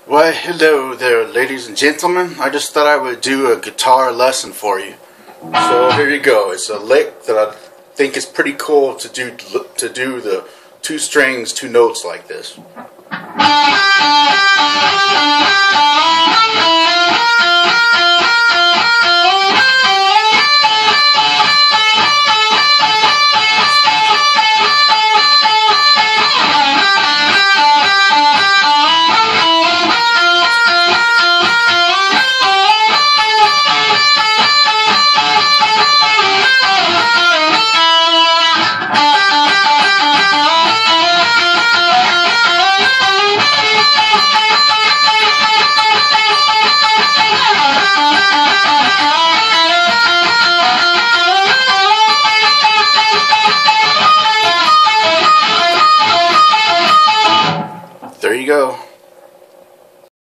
Why, hello there, ladies and gentlemen. I just thought I would do a guitar lesson for you. So here you go. It's a lick that I think is pretty cool to do the two strings, two notes like this. There you go.